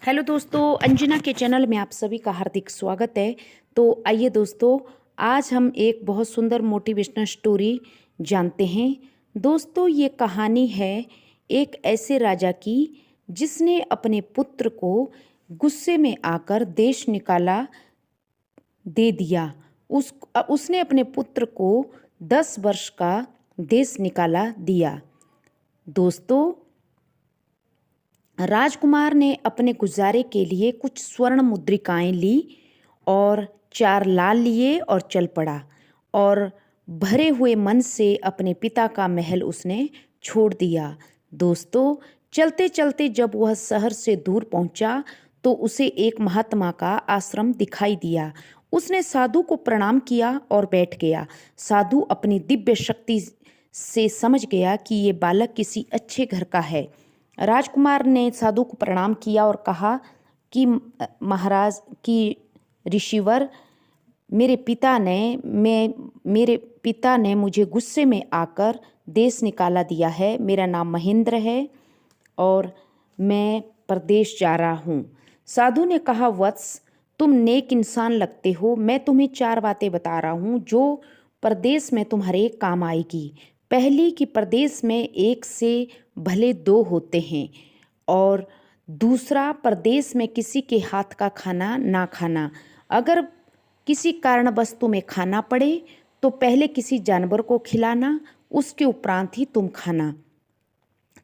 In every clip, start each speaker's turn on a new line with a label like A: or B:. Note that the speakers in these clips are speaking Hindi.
A: हेलो दोस्तों, अंजना के चैनल में आप सभी का हार्दिक स्वागत है। तो आइए दोस्तों, आज हम एक बहुत सुंदर मोटिवेशनल स्टोरी जानते हैं। दोस्तों, ये कहानी है एक ऐसे राजा की जिसने अपने पुत्र को गुस्से में आकर देश निकाला दे दिया। उसने अपने पुत्र को 10 वर्ष का देश निकाला दिया। दोस्तों, राजकुमार ने अपने गुजारे के लिए कुछ स्वर्ण मुद्रिकाएं ली और 4 लाल लिए और चल पड़ा और भरे हुए मन से अपने पिता का महल उसने छोड़ दिया। दोस्तों, चलते चलते जब वह शहर से दूर पहुंचा तो उसे एक महात्मा का आश्रम दिखाई दिया। उसने साधु को प्रणाम किया और बैठ गया। साधु अपनी दिव्य शक्ति से समझ गया कि ये बालक किसी अच्छे घर का है। राजकुमार ने साधु को प्रणाम किया और कहा कि महाराज की ऋषिवर, मेरे पिता ने मुझे गुस्से में आकर देश निकाला दिया है। मेरा नाम महेंद्र है और मैं परदेश जा रहा हूँ। साधु ने कहा, वत्स, तुम नेक इंसान लगते हो। मैं तुम्हें 4 बातें बता रहा हूँ जो परदेश में तुम्हारे काम आएगी। पहली कि परदेश में एक से भले 2 होते हैं, और दूसरा, परदेश में किसी के हाथ का खाना ना खाना। अगर किसी कारणवश तुम्हें खाना पड़े तो पहले किसी जानवर को खिलाना, उसके उपरांत ही तुम खाना।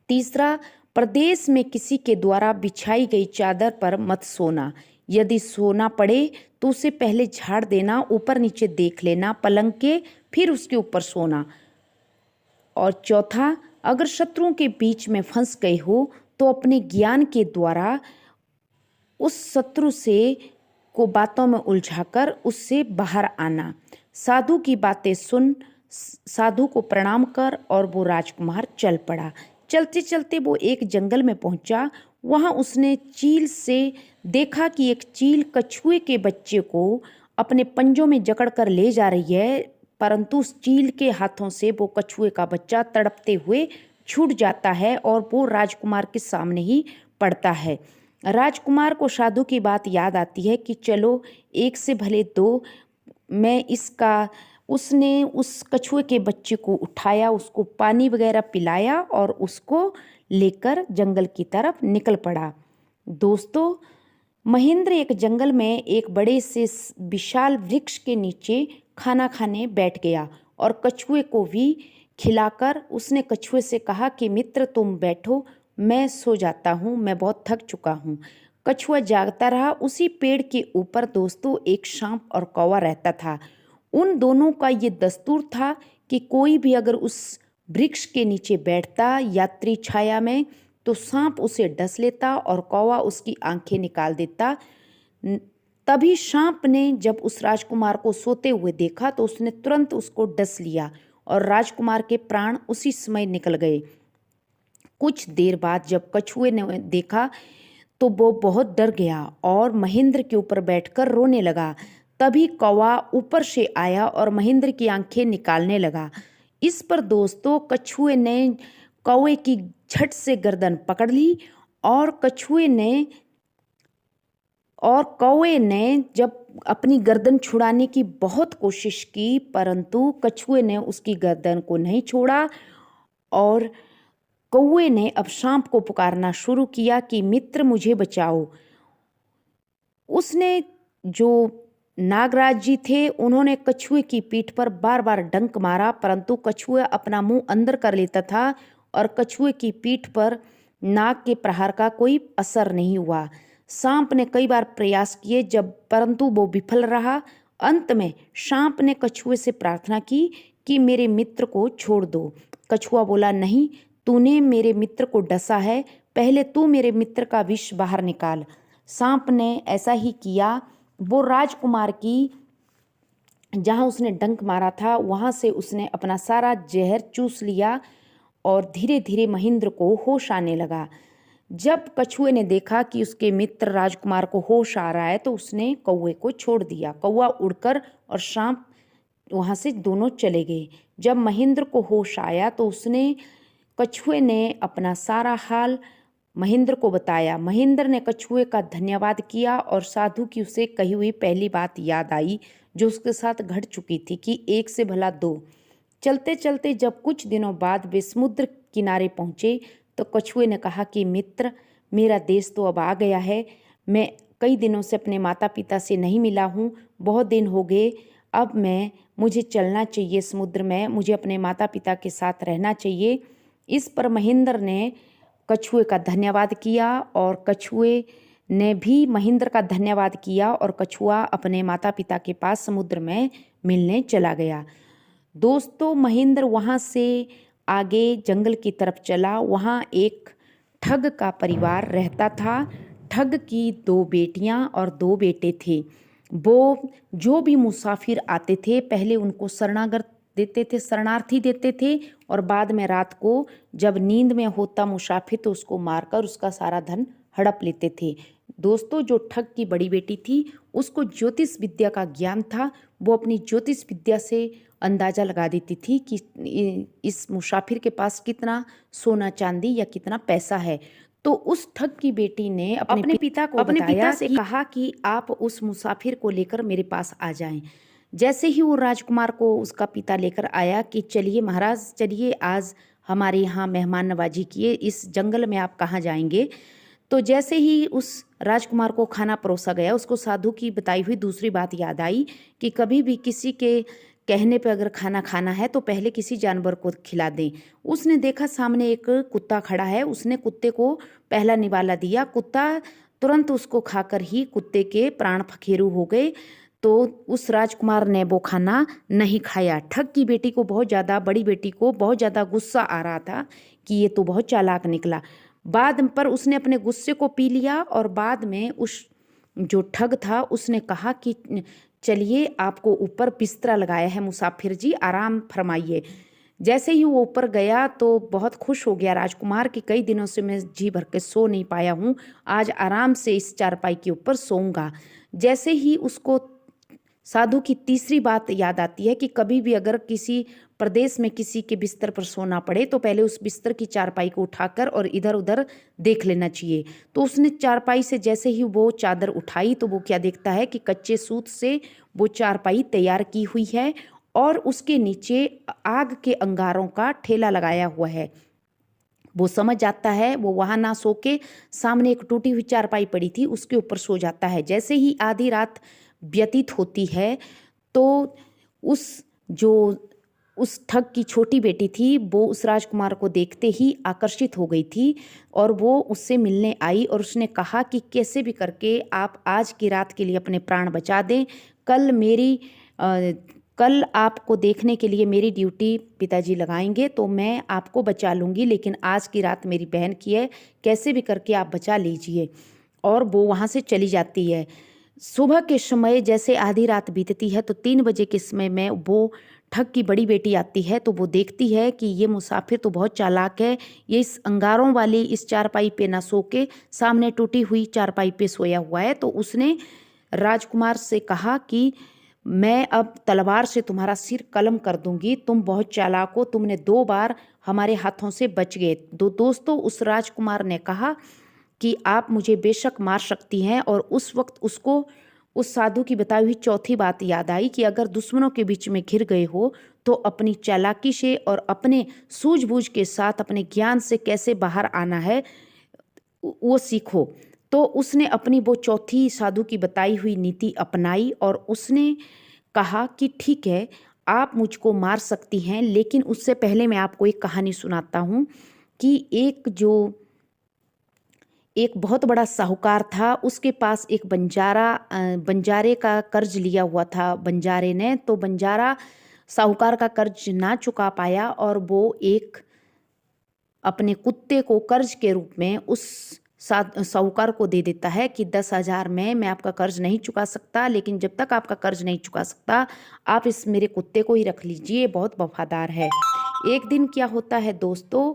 A: तीसरा, प्रदेश में किसी के द्वारा बिछाई गई चादर पर मत सोना। यदि सोना पड़े तो उसे पहले झाड़ देना, ऊपर नीचे देख लेना पलंग के, फिर उसके ऊपर सोना। और चौथा, अगर शत्रुओं के बीच में फंस गए हो तो अपने ज्ञान के द्वारा उस शत्रु से को बातों में उलझाकर उससे बाहर आना। साधु की बातें सुन साधु को प्रणाम कर और वो राजकुमार चल पड़ा। चलते चलते वो एक जंगल में पहुंचा। वहां उसने चील से देखा कि एक चील कछुए के बच्चे को अपने पंजों में जकड़ कर ले जा रही है, परंतु उस चील के हाथों से वो कछुए का बच्चा तड़पते हुए छूट जाता है और वो राजकुमार के सामने ही पड़ता है। राजकुमार को साधु की बात याद आती है कि चलो, एक से भले 2। उसने उस कछुए के बच्चे को उठाया, उसको पानी वगैरह पिलाया और उसको लेकर जंगल की तरफ निकल पड़ा। दोस्तों, महेंद्र एक जंगल में एक बड़े से विशाल वृक्ष के नीचे खाना खाने बैठ गया और कछुए को भी खिलाकर उसने कछुए से कहा कि मित्र, तुम बैठो, मैं सो जाता हूँ, मैं बहुत थक चुका हूँ। कछुआ जागता रहा। उसी पेड़ के ऊपर दोस्तों एक सांप और कौवा रहता था। उन दोनों का ये दस्तूर था कि कोई भी अगर उस वृक्ष के नीचे बैठता यात्री छाया में तो सांप उसे डस लेता और कौवा उसकी आंखें निकाल देता। तभी सांप ने जब उस राजकुमार को सोते हुए देखा तो उसने तुरंत उसको डस लिया और राजकुमार के प्राण उसी समय निकल गए। कुछ देर बाद जब कछुए ने देखा तो वो बहुत डर गया और महेंद्र के ऊपर बैठकर रोने लगा। तभी कौवा ऊपर से आया और महेंद्र की आंखें निकालने लगा। इस पर दोस्तों कछुए ने कौवे की झट से गर्दन पकड़ ली और कौवे ने जब अपनी गर्दन छुड़ाने की बहुत कोशिश की, परंतु कछुए ने उसकी गर्दन को नहीं छोड़ा और कौवे ने अब सांप को पुकारना शुरू किया कि मित्र, मुझे बचाओ। उसने जो नागराज जी थे उन्होंने कछुए की पीठ पर बार बार डंक मारा, परंतु कछुआ अपना मुंह अंदर कर लेता था और कछुए की पीठ पर नाग के प्रहार का कोई असर नहीं हुआ। सांप ने कई बार प्रयास किए परंतु वो विफल रहा। अंत में सांप ने कछुए से प्रार्थना की कि मेरे मित्र को छोड़ दो। कछुआ बोला, नहीं, तूने मेरे मित्र को डसा है, पहले तू मेरे मित्र का विष बाहर निकाल। सांप ने ऐसा ही किया। वो राजकुमार की जहाँ उसने डंक मारा था वहाँ से उसने अपना सारा जहर चूस लिया और धीरे धीरे महेंद्र को होश आने लगा। जब कछुए ने देखा कि उसके मित्र राजकुमार को होश आ रहा है तो उसने कौवे को छोड़ दिया। कौवा उड़कर और सांप वहाँ से दोनों चले गए। जब महेंद्र को होश आया तो कछुए ने अपना सारा हाल महेंद्र को बताया। महेंद्र ने कछुए का धन्यवाद किया और साधु की उसे कही हुई पहली बात याद आई जो उसके साथ घट चुकी थी कि एक से भला दो। चलते चलते जब कुछ दिनों बाद वे समुद्र किनारे पहुंचे तो कछुए ने कहा कि मित्र, मेरा देश तो अब आ गया है। मैं कई दिनों से अपने माता पिता से नहीं मिला हूँ, बहुत दिन हो गए। अब मुझे चलना चाहिए समुद्र में, मुझे अपने माता पिता के साथ रहना चाहिए। इस पर महेंद्र ने कछुए का धन्यवाद किया और कछुए ने भी महेंद्र का धन्यवाद किया और कछुआ अपने माता पिता के पास समुद्र में मिलने चला गया। दोस्तों, महेंद्र वहाँ से आगे जंगल की तरफ चला। वहाँ एक ठग का परिवार रहता था। ठग की 2 बेटियाँ और 2 बेटे थे। वो जो भी मुसाफिर आते थे पहले उनको शरणार्थी देते थे और बाद में रात को जब नींद में होता मुसाफिर तो उसको मारकर उसका सारा धन हड़प लेते थे। दोस्तों, जो ठग की बड़ी बेटी थी उसको ज्योतिष विद्या का ज्ञान था। वो अपनी ज्योतिष विद्या से अंदाज़ा लगा देती थी कि इस मुसाफिर के पास कितना सोना चांदी या कितना पैसा है। तो उस ठग की बेटी ने अपने पिता से कहा कि आप उस मुसाफिर को लेकर मेरे पास आ जाएं। जैसे ही वो राजकुमार को उसका पिता लेकर आया कि चलिए महाराज, चलिए आज हमारे यहाँ मेहमान नवाजी किए, इस जंगल में आप कहाँ जाएंगे। तो जैसे ही उस राजकुमार को खाना परोसा गया उसको साधु की बताई हुई दूसरी बात याद आई कि कभी भी किसी के कहने पे अगर खाना खाना है तो पहले किसी जानवर को खिला दें। उसने देखा सामने एक कुत्ता खड़ा है, उसने कुत्ते को पहला निवाला दिया। कुत्ता तुरंत उसको खाकर ही कुत्ते के प्राण फखेरू हो गए। तो उस राजकुमार ने वो खाना नहीं खाया। ठग की बेटी को बड़ी बेटी को बहुत ज़्यादा गुस्सा आ रहा था कि ये तो बहुत चालाक निकला। बाद पर उसने अपने गुस्से को पी लिया और बाद में उस जो ठग था उसने कहा कि चलिए, आपको ऊपर बिस्तरा लगाया है मुसाफिर जी, आराम फरमाइए। जैसे ही वो ऊपर गया तो बहुत खुश हो गया राजकुमार कि कई दिनों से मैं जी भर के सो नहीं पाया हूँ, आज आराम से इस चारपाई के ऊपर सोऊंगा। जैसे ही उसको साधु की तीसरी बात याद आती है कि कभी भी अगर किसी प्रदेश में किसी के बिस्तर पर सोना पड़े तो पहले उस बिस्तर की चारपाई को उठाकर और इधर उधर देख लेना चाहिए। तो उसने चारपाई से जैसे ही वो चादर उठाई तो वो क्या देखता है कि कच्चे सूत से वो चारपाई तैयार की हुई है और उसके नीचे आग के अंगारों का ठेला लगाया हुआ है। वो समझ जाता है, वो वहाँ ना सो के सामने एक टूटी हुई चारपाई पड़ी थी उसके ऊपर सो जाता है। जैसे ही आधी रात व्यतीत होती है तो उस ठग की छोटी बेटी थी वो उस राजकुमार को देखते ही आकर्षित हो गई थी और वो उससे मिलने आई और उसने कहा कि कैसे भी करके आप आज की रात के लिए अपने प्राण बचा दें। कल आपको देखने के लिए मेरी ड्यूटी पिताजी लगाएंगे तो मैं आपको बचा लूँगी, लेकिन आज की रात मेरी बहन की है, कैसे भी करके आप बचा लीजिए। और वो वहाँ से चली जाती है। सुबह के समय जैसे आधी रात बीतती है तो 3 बजे के समय में वो ठग की बड़ी बेटी आती है तो वो देखती है कि ये मुसाफिर तो बहुत चालाक है, ये इस अंगारों वाली इस चारपाई पे ना सो के सामने टूटी हुई चारपाई पे सोया हुआ है। तो उसने राजकुमार से कहा कि मैं अब तलवार से तुम्हारा सिर कलम कर दूंगी, तुम बहुत चालाक हो, तुमने 2 बार हमारे हाथों से बच गए। दोस्तों, उस राजकुमार ने कहा कि आप मुझे बेशक मार सकती हैं और उस वक्त उसको उस साधु की बताई हुई चौथी बात याद आई कि अगर दुश्मनों के बीच में घिर गए हो तो अपनी चालाकी से और अपने सूझबूझ के साथ अपने ज्ञान से कैसे बाहर आना है वो सीखो। तो उसने अपनी वो चौथी साधु की बताई हुई नीति अपनाई और उसने कहा कि ठीक है, आप मुझको मार सकती हैं, लेकिन उससे पहले मैं आपको एक कहानी सुनाता हूँ कि एक बहुत बड़ा साहूकार था, उसके पास एक बंजारे का कर्ज लिया हुआ था बंजारे ने। तो बंजारा साहूकार का कर्ज ना चुका पाया और वो एक अपने कुत्ते को कर्ज के रूप में उस साहूकार को दे देता है कि 10,000 में मैं आपका कर्ज नहीं चुका सकता, लेकिन जब तक आपका कर्ज नहीं चुका सकता आप इस मेरे कुत्ते को ही रख लीजिए, बहुत वफादार है। एक दिन क्या होता है दोस्तों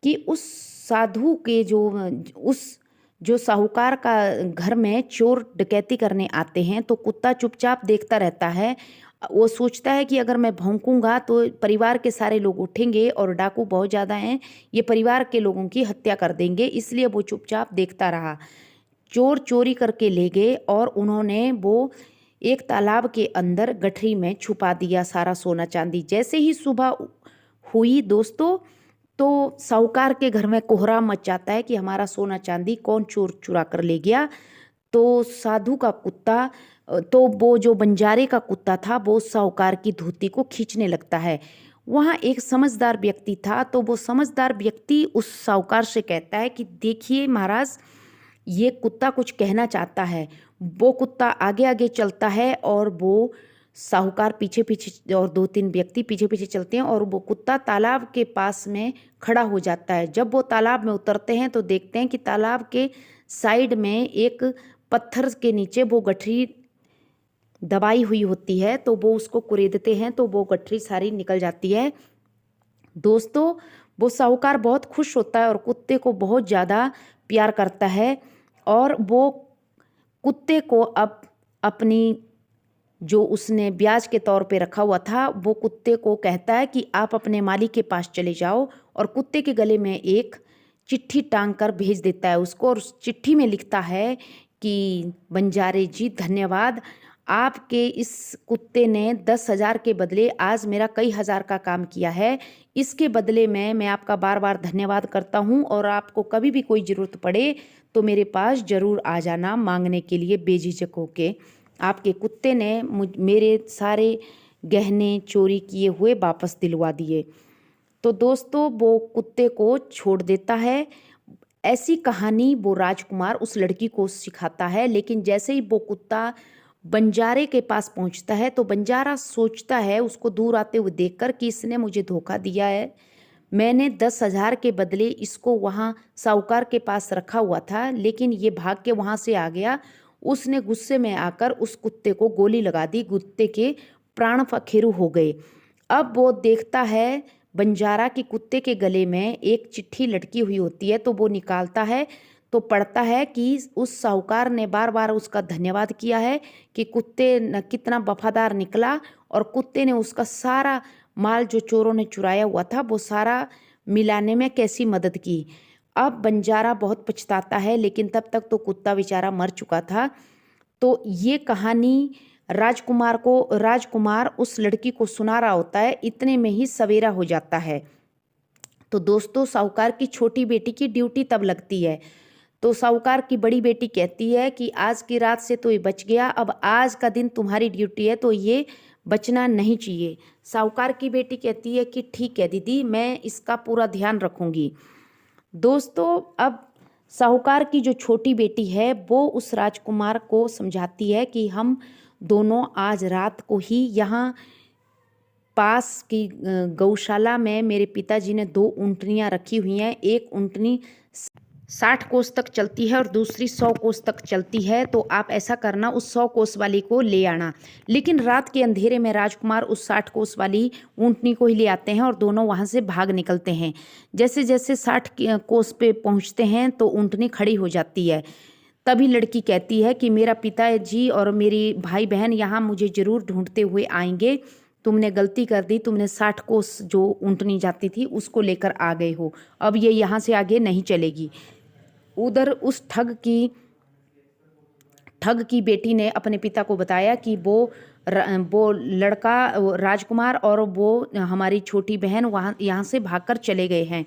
A: कि उस साधु के जो साहूकार का घर में चोर डकैती करने आते हैं तो कुत्ता चुपचाप देखता रहता है वो सोचता है कि अगर मैं भौंकूंगा तो परिवार के सारे लोग उठेंगे और डाकू बहुत ज़्यादा हैं, ये परिवार के लोगों की हत्या कर देंगे, इसलिए वो चुपचाप देखता रहा। चोर चोरी करके ले गए और उन्होंने वो एक तालाब के अंदर गठरी में छुपा दिया सारा सोना चांदी। जैसे ही सुबह हुई दोस्तों, तो साहूकार के घर में कोहराम मच जाता है कि हमारा सोना चांदी कौन चोर चुरा कर ले गया। तो साधु का कुत्ता, तो वो जो बंजारे का कुत्ता था, वो साहूकार की धोती को खींचने लगता है। वहाँ एक समझदार व्यक्ति था, तो वो समझदार व्यक्ति उस साहूकार से कहता है कि देखिए महाराज, ये कुत्ता कुछ कहना चाहता है। वो कुत्ता आगे आगे चलता है और वो साहूकार पीछे पीछे और 2-3 व्यक्ति पीछे पीछे चलते हैं और वो कुत्ता तालाब के पास में खड़ा हो जाता है। जब वो तालाब में उतरते हैं तो देखते हैं कि तालाब के साइड में एक पत्थर के नीचे वो गठरी दबाई हुई होती है, तो वो उसको कुरेदते हैं तो वो गठरी सारी निकल जाती है। दोस्तों, वो साहूकार बहुत खुश होता है और कुत्ते को बहुत ज़्यादा प्यार करता है और वो कुत्ते को अब अपनी जो उसने ब्याज के तौर पे रखा हुआ था, वो कुत्ते को कहता है कि आप अपने मालिक के पास चले जाओ, और कुत्ते के गले में एक चिट्ठी टांग कर भेज देता है उसको, और उस चिट्ठी में लिखता है कि बंजारे जी धन्यवाद, आपके इस कुत्ते ने 10,000 के बदले आज मेरा कई हज़ार का काम किया है। इसके बदले में मैं आपका बार बार धन्यवाद करता हूँ, और आपको कभी भी कोई ज़रूरत पड़े तो मेरे पास ज़रूर आ जाना मांगने के लिए बेझिझक होके। आपके कुत्ते ने मेरे सारे गहने चोरी किए हुए वापस दिलवा दिए। तो दोस्तों, वो कुत्ते को छोड़ देता है। ऐसी कहानी वो राजकुमार उस लड़की को सिखाता है। लेकिन जैसे ही वो कुत्ता बंजारे के पास पहुंचता है तो बंजारा सोचता है उसको दूर आते हुए देखकर कि इसने मुझे धोखा दिया है। मैंने 10,000 के बदले इसको वहाँ साहूकार के पास रखा हुआ था, लेकिन ये भाग के वहाँ से आ गया। उसने गुस्से में आकर उस कुत्ते को गोली लगा दी। कुत्ते के प्राण पखेरु हो गए। अब वो देखता है बंजारा कि कुत्ते के गले में एक चिट्ठी लटकी हुई होती है, तो वो निकालता है तो पढ़ता है कि उस साहूकार ने बार बार उसका धन्यवाद किया है कि कुत्ते न कितना वफादार निकला, और कुत्ते ने उसका सारा माल जो चोरों ने चुराया हुआ था वो सारा मिलाने में कैसी मदद की। अब बंजारा बहुत पछताता है, लेकिन तब तक तो कुत्ता बेचारा मर चुका था। तो ये कहानी राजकुमार उस लड़की को सुना रहा होता है। इतने में ही सवेरा हो जाता है। तो दोस्तों, साहूकार की छोटी बेटी की ड्यूटी तब लगती है। तो साहूकार की बड़ी बेटी कहती है कि आज की रात से तो ये बच गया, अब आज का दिन तुम्हारी ड्यूटी है, तो ये बचना नहीं चाहिए। साहूकार की बेटी कहती है कि ठीक है दीदी, मैं इसका पूरा ध्यान रखूंगी। दोस्तों, अब साहूकार की जो छोटी बेटी है वो उस राजकुमार को समझाती है कि हम दोनों आज रात को ही यहाँ पास की गौशाला में मेरे पिताजी ने 2 ऊँटनियाँ रखी हुई हैं। एक ऊँटनी 60 कोस तक चलती है और दूसरी 100 कोस तक चलती है, तो आप ऐसा करना उस 100 कोस वाली को ले आना। लेकिन रात के अंधेरे में राजकुमार उस 60 कोस वाली ऊँटनी को ही ले आते हैं और दोनों वहाँ से भाग निकलते हैं। जैसे जैसे 60 कोस पे पहुँचते हैं तो ऊँटनी खड़ी हो जाती है। तभी लड़की कहती है कि मेरा पिताजी और मेरी भाई बहन यहाँ मुझे ज़रूर ढूंढते हुए आएंगे। तुमने गलती कर दी, तुमने 60 कोस जो ऊँटनी जाती थी उसको लेकर आ गए हो, अब ये यहाँ से आगे नहीं चलेगी। उधर उस ठग की बेटी ने अपने पिता को बताया कि वो लड़का राजकुमार और वो हमारी छोटी बहन वहाँ यहाँ से भागकर चले गए हैं।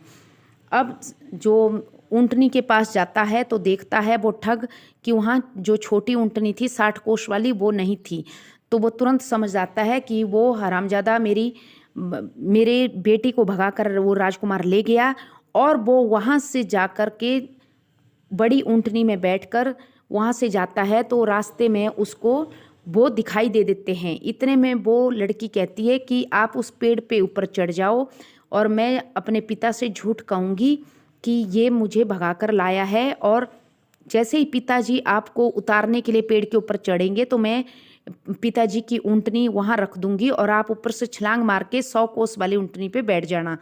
A: अब जो ऊँटनी के पास जाता है तो देखता है वो ठग कि वहाँ जो छोटी ऊँटनी थी 60 कोस वाली वो नहीं थी। तो वो तुरंत समझ जाता है कि वो हरामजादा मेरे बेटी को भगाकर वो राजकुमार ले गया, और वो वहाँ से जाकर के बड़ी ऊँटनी में बैठकर वहाँ से जाता है। तो रास्ते में उसको वो दिखाई दे देते हैं। इतने में वो लड़की कहती है कि आप उस पेड़ पे ऊपर चढ़ जाओ और मैं अपने पिता से झूठ कहूँगी कि ये मुझे भगाकर लाया है, और जैसे ही पिताजी आपको उतारने के लिए पेड़ के ऊपर चढ़ेंगे तो मैं पिताजी की ऊँटनी वहाँ रख दूँगी और आप ऊपर से छलांग मार के 100 कोस वाली ऊँटनी पे बैठ जाना।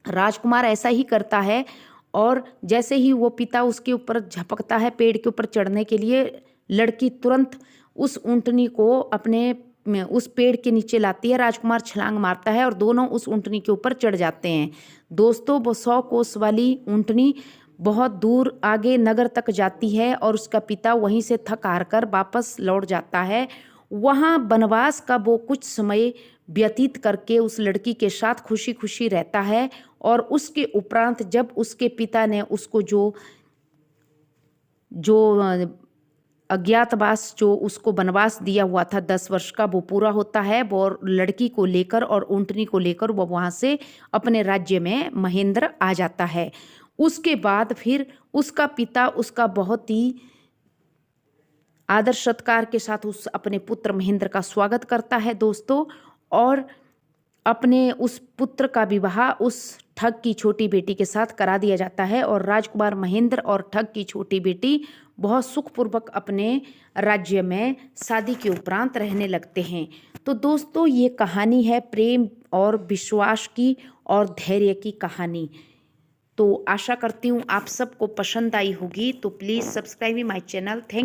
A: राजकुमार ऐसा ही करता है, और जैसे ही वो पिता उसके ऊपर झपकता है पेड़ के ऊपर चढ़ने के लिए, लड़की तुरंत उस ऊँटनी को अपने उस पेड़ के नीचे लाती है। राजकुमार छलांग मारता है और दोनों उस ऊँटनी के ऊपर चढ़ जाते हैं। दोस्तों, वो 100 कोस वाली ऊँटनी बहुत दूर आगे नगर तक जाती है और उसका पिता वहीं से थक हार कर वापस लौट जाता है। वहाँ वनवास का वो कुछ समय व्यतीत करके उस लड़की के साथ खुशी खुशी रहता है। और उसके उपरांत जब उसके पिता ने उसको जो अज्ञातवास, जो उसको वनवास दिया हुआ था 10 वर्ष का, वो पूरा होता है। वो लड़की को लेकर और ऊँटनी को लेकर वो वहाँ से अपने राज्य में महेंद्र आ जाता है। उसके बाद फिर उसका पिता उसका बहुत ही आदर सत्कार के साथ उस अपने पुत्र महेंद्र का स्वागत करता है दोस्तों। और अपने उस पुत्र का विवाह उस ठग की छोटी बेटी के साथ करा दिया जाता है और राजकुमार महेंद्र और ठग की छोटी बेटी बहुत सुखपूर्वक अपने राज्य में शादी के उपरांत रहने लगते हैं। तो दोस्तों, ये कहानी है प्रेम और विश्वास की और धैर्य की कहानी। तो आशा करती हूँ आप सबको पसंद आई होगी। तो please subscribe my channel. Thank